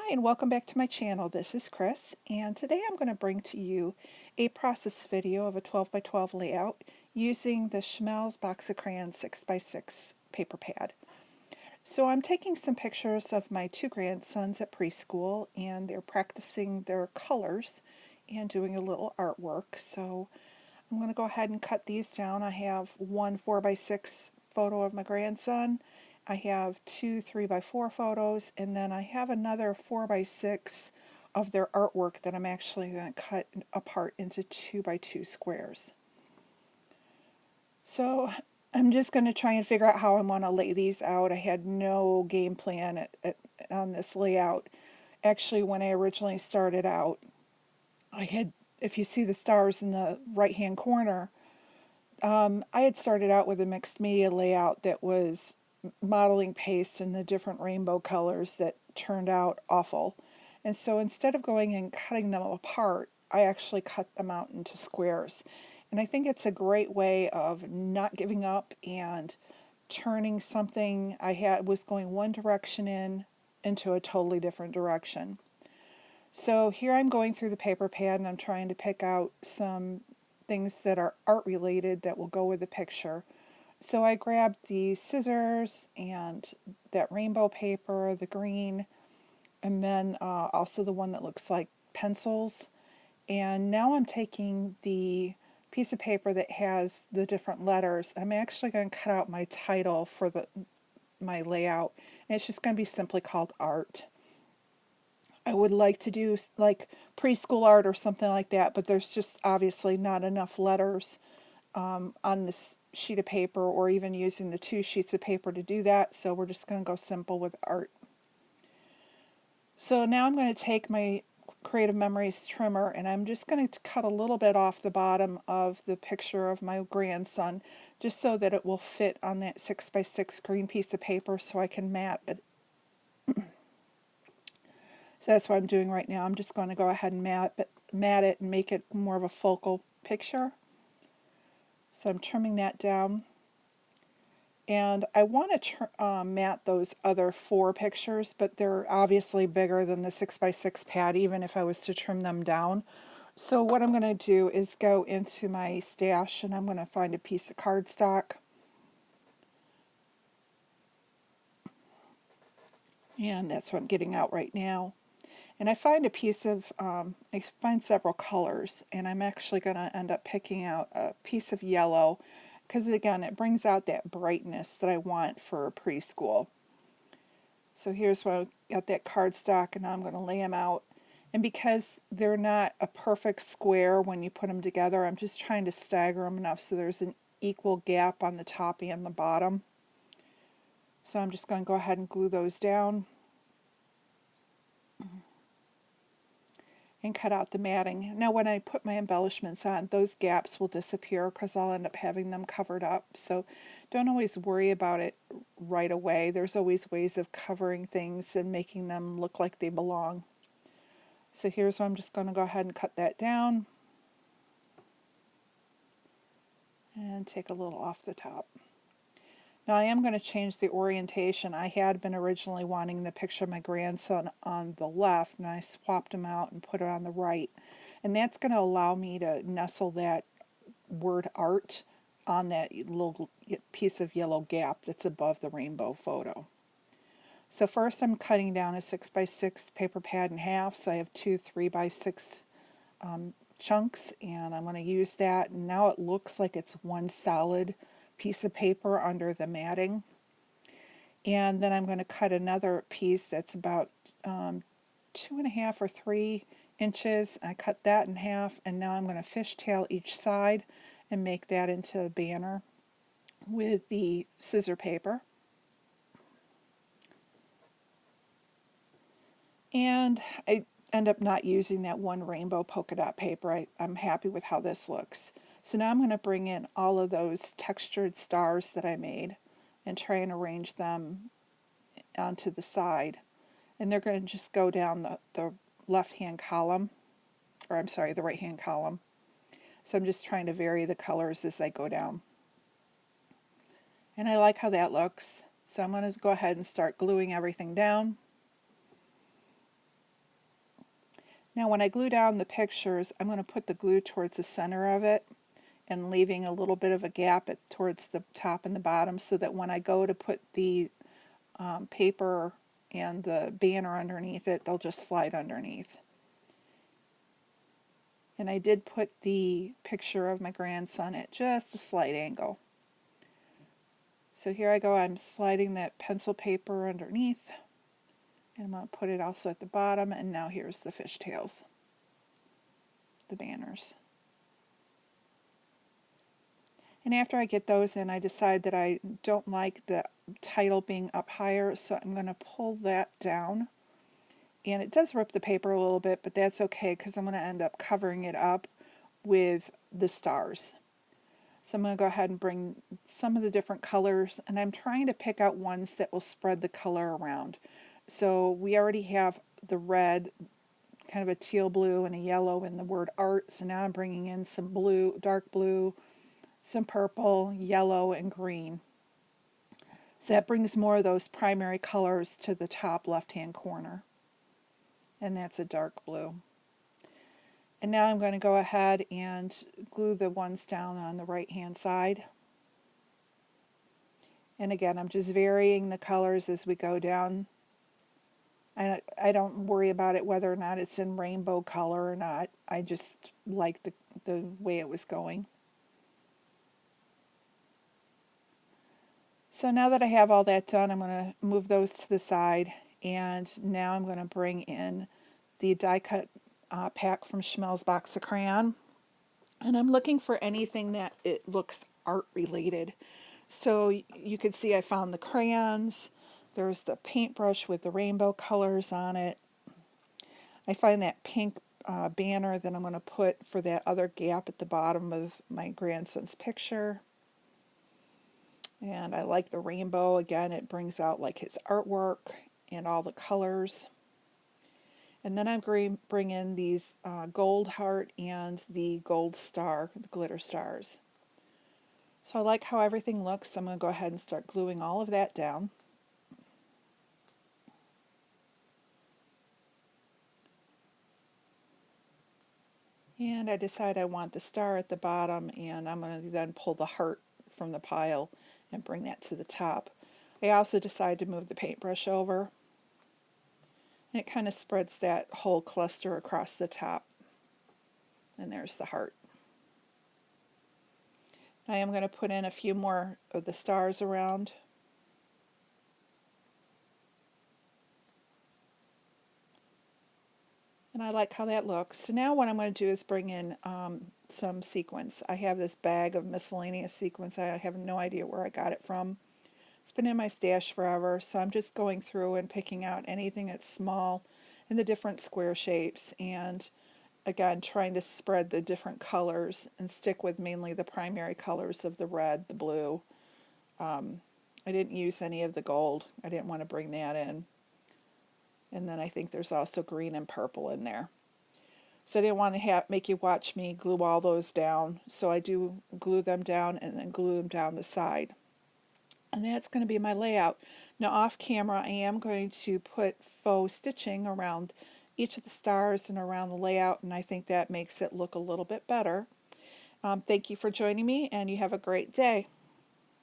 Hi and welcome back to my channel. This is Chris, and today I'm going to bring to you a process video of a 12 by 12 layout using the Schmelz Box of Crayons 6 by 6 paper pad. So I'm taking some pictures of my two grandsons at preschool, and they're practicing their colors and doing a little artwork. So I'm going to go ahead and cut these down. I have one 4 by 6 photo of my grandson. I have two 3 by 4 photos, and then I have another 4 by 6 of their artwork that I'm actually going to cut apart into 2 by 2 squares. So I'm just going to try and figure out how I want to lay these out. I had no game plan on this layout. Actually, when I originally started out, I had, if you see the stars in the right hand corner, I had started out with a mixed media layout that was modeling paste in the different rainbow colors that turned out awful. And so instead of going and cutting them apart, I actually cut them out into squares. And I think it's a great way of not giving up and turning something I had was going one direction into a totally different direction. So here I'm going through the paper pad and I'm trying to pick out some things that are art related that will go with the picture. So I grabbed the scissors and that rainbow paper, the green, and then also the one that looks like pencils. And now I'm taking the piece of paper that has the different letters. I'm actually going to cut out my title for my layout, and it's just going to be simply called art. I would like to do like preschool art or something like that, but there's just obviously not enough letters on this sheet of paper, or even using the two sheets of paper to do that, so we're just going to go simple with art. So now I'm going to take my Creative Memories trimmer and I'm just going to cut a little bit off the bottom of the picture of my grandson, just so that it will fit on that 6 by 6 green piece of paper so I can mat it. So that's what I'm doing right now. I'm just going to go ahead and mat it and make it more of a focal picture. So I'm trimming that down. And I want to mat those other 4 pictures, but they're obviously bigger than the 6 by 6 pad, even if I was to trim them down. So what I'm going to do is go into my stash and I'm going to find a piece of cardstock. And that's what I'm getting out right now. And I find I find several colors, and I'm actually going to end up picking out a piece of yellow, because again, it brings out that brightness that I want for preschool. So here's where I've got that cardstock, and now I'm going to lay them out. And because they're not a perfect square when you put them together, I'm just trying to stagger them enough so there's an equal gap on the top and the bottom. So I'm just going to go ahead and glue those down and cut out the matting. Now when I put my embellishments on, those gaps will disappear because I'll end up having them covered up. So don't always worry about it right away. There's always ways of covering things and making them look like they belong. So here's where I'm just going to go ahead and cut that down and take a little off the top. Now I am going to change the orientation. I had been originally wanting the picture of my grandson on the left, and I swapped him out and put it on the right. And that's going to allow me to nestle that word art on that little piece of yellow gap that's above the rainbow photo. So first I'm cutting down a 6 by 6 paper pad in half, so I have two 3 by 6 chunks, and I'm going to use that. And now it looks like it's one solid piece of paper under the matting. And then I'm going to cut another piece that's about 2.5 or 3 inches. I cut that in half, and now I'm going to fishtail each side and make that into a banner with the scissor paper. And I end up not using that one rainbow polka dot paper. I'm happy with how this looks. So now I'm going to bring in all of those textured stars that I made and try and arrange them onto the side. And they're going to just go down the left-hand column, or I'm sorry, the right-hand column. So I'm just trying to vary the colors as I go down. And I like how that looks. So I'm going to go ahead and start gluing everything down. Now when I glue down the pictures, I'm going to put the glue towards the center of it and leaving a little bit of a gap towards the top and the bottom so that when I go to put the paper and the banner underneath it, they'll just slide underneath. And I did put the picture of my grandson at just a slight angle. So here I go, I'm sliding that pencil paper underneath, and I'm going to put it also at the bottom, and now here's the fishtails, the banners. And after I get those in, I decide that I don't like the title being up higher, so I'm going to pull that down. And it does rip the paper a little bit, but that's okay because I'm going to end up covering it up with the stars. So I'm going to go ahead and bring some of the different colors, and I'm trying to pick out ones that will spread the color around. So we already have the red, kind of a teal blue and a yellow in the word art. So now I'm bringing in some blue, dark blue, some purple, yellow, and green. So that brings more of those primary colors to the top left-hand corner. And that's a dark blue. And now I'm going to go ahead and glue the ones down on the right-hand side. And again, I'm just varying the colors as we go down. I don't worry about it whether or not it's in rainbow color or not. I just like the way it was going. So now that I have all that done, I'm going to move those to the side. And now I'm going to bring in the die cut pack from Schmelz Box of Crayon. And I'm looking for anything that it looks art related. So you can see I found the crayons. There's the paintbrush with the rainbow colors on it. I find that pink banner that I'm going to put for that other gap at the bottom of my grandson's picture. And I like the rainbow. Again, it brings out like his artwork and all the colors. And then I'm going to bring in these gold heart and the gold star, the glitter stars. So I like how everything looks. I'm going to go ahead and start gluing all of that down. And I decide I want the star at the bottom, and I'm going to then pull the heart from the pile and bring that to the top. I also decide to move the paintbrush over. And it kind of spreads that whole cluster across the top. And there's the heart. I am going to put in a few more of the stars around. And I like how that looks. So now what I'm going to do is bring in some sequins. I have this bag of miscellaneous sequins. I have no idea where I got it from. It's been in my stash forever, so I'm just going through and picking out anything that's small in the different square shapes, and again trying to spread the different colors and stick with mainly the primary colors of the red, the blue. I didn't use any of the gold. I didn't want to bring that in. And then I think there's also green and purple in there. So I didn't want to make you watch me glue all those down, so I do glue them down and then glue them down the side. And that's going to be my layout. Now off camera I am going to put faux stitching around each of the stars and around the layout, and I think that makes it look a little bit better. Thank you for joining me, and you have a great day.